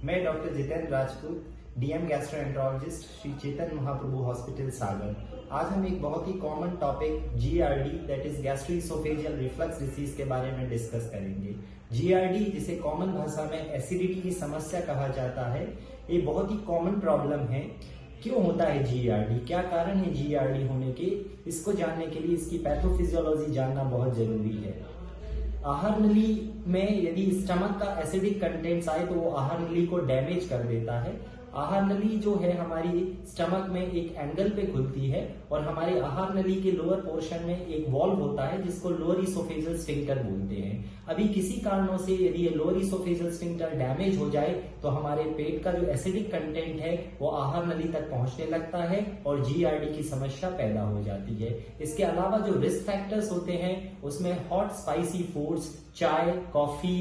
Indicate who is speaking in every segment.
Speaker 1: मैं doctor Jitendra Rajput, DM gastroenterologist, Shri Chetan Mahaprabhu hospital Sagar. आज हम एक बहुत ही common topic GRD that is gastroesophageal reflux disease के बारे में डिस्कस करेंगे। जीआरडी, जिसे कॉमन भाषा में एसिडिटी की समस्या कहा जाता है, ये बहुत ही कॉमन प्रॉब्लम है। क्यों होता है जीआरडी, क्या कारण है जीआरडी होने के, इसको जानने के लिए इसकी पैथोफिजियोलॉजी जानना बहुत जरूरी है। आहार नली में यदि स्टमक का एसिडिक कंटेंट्स आए तो वो आहार नली को डैमेज कर देता है। आहार नली जो है हमारी स्टमक में एक एंगल पे खुलती है और हमारे आहार नली के लोअर पोर्शन में एक वॉल्व होता है जिसको लोअर इसोफेजियल स्फिंक्टर बोलते हैं। अभी किसी कारणों से यदि ये लोअर इसोफेजियल स्फिंक्टर डैमेज हो जाए तो हमारे पेट का जो एसिडिक कंटेंट है वो आहार नली तक पहुंचने लगता है और जीआरडी की समस्या पैदा हो जाती है। इसके अलावा जो रिस्क फैक्टर्स होते हैं उसमें हॉट स्पाइसी फूड्स, चाय, कॉफी,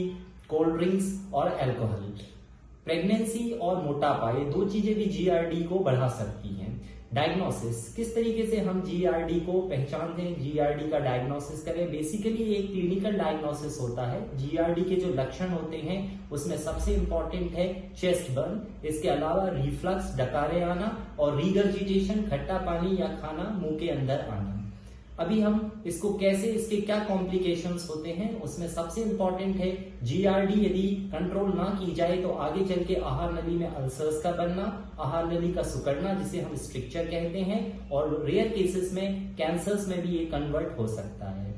Speaker 1: कोल्ड ड्रिंक्स और अल्कोहल। प्रेगनेंसी और मोटापा, ये दो चीजें भी जीआरडी को बढ़ा सकती हैं। डायग्नोसिस, किस तरीके से हम जीआरडी को पहचानते हैं, जीआरडी का डायग्नोसिस करें। बेसिकली एक क्लिनिकल डायग्नोसिस होता है। जीआरडी के जो लक्षण होते हैं उसमें सबसे इंपॉर्टेंट है चेस्ट बर्न, इसके अलावा रिफ्लक्स, डकारे आना और रीगर्जिटेशन, खट्टा पानी या खाना मुंह के अंदर आना। अभी हम इसको कैसे, इसके क्या कॉम्प्लिकेशंस होते हैं, उसमें सबसे इंपॉर्टेंट है जीआरडी यदि कंट्रोल ना की जाए तो आगे चल के आहार नली में अल्सर्स का बनना, आहार नली का सिकुड़ना जिसे हम स्ट्रिक्चर कहते हैं, और रेयर केसेस में कैंसर्स में भी ये कन्वर्ट हो सकता है।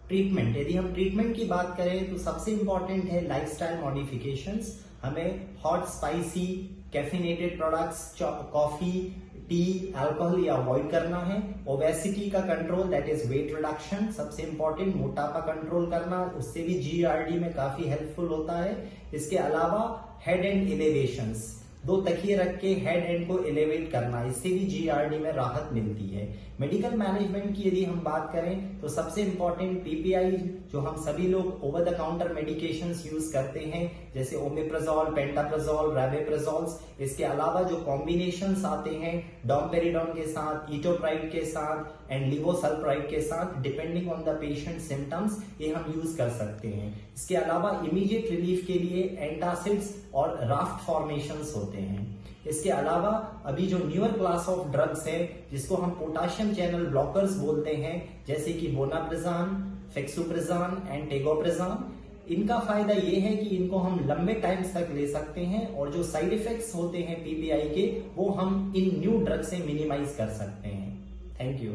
Speaker 1: ट्रीटमेंट, यदि हम ट्रीटमेंट की बात करें तो सबसे इंपॉर्टेंट है लाइफस्टाइल मॉडिफिकेशंस। हमें hot, spicy, caffeinated products, coffee, T, alcohol ये अवॉइड करना है। ओबेसिटी का control that is weight reduction, सबसे इंपॉर्टेंट। मोटापा कंट्रोल करना, उससे भी जीआरडी में काफी हेल्पफुल होता है। इसके अलावा हेड एंड एलिवेशंस, दो तकिए रख के हेड एंड को एलिवेट करना, इससे भी जीआरडी में राहत मिलती है। मेडिकल मैनेजमेंट की यदि हम बात करें तो सबसे इंपॉर्टेंट पीपीआई, जो हम सभी लोग over the counter medications use करते हैं जैसे ओमेप्राजोल, पेंटाप्राजोल, राबिप्राजोल्स। इसके अलावा जो कॉम्बिनेशंस आते हैं डोमपेरिडोन के साथ, इटोप्राइड के साथ एंड लिवोसल्प्राइड के साथ, depending on the patient symptoms, ये हम यूज कर सकते हैं। इसके अलावा इमीडिएट रिलीफ के लिए एंटासिड्स और राफ्ट फॉर्मेशंस होते हैं। इसके अलावा अभी जो न्यूअर क्लास ऑफ ड्रग्स है जिसको हम पोटेशियम चैनल ब्लॉकर्स बोलते हैं, जैसे कि बोनाप्रिजान, फेक्सुप्रिजान एंड टेगोप्रिजान, इनका फायदा ये है कि इनको हम लंबे टाइम तक ले सकते हैं और जो साइड इफेक्ट्स होते हैं पीपीआई के वो हम इन न्यू ड्रग से मिनिमाइज कर सकते हैं। Thank you.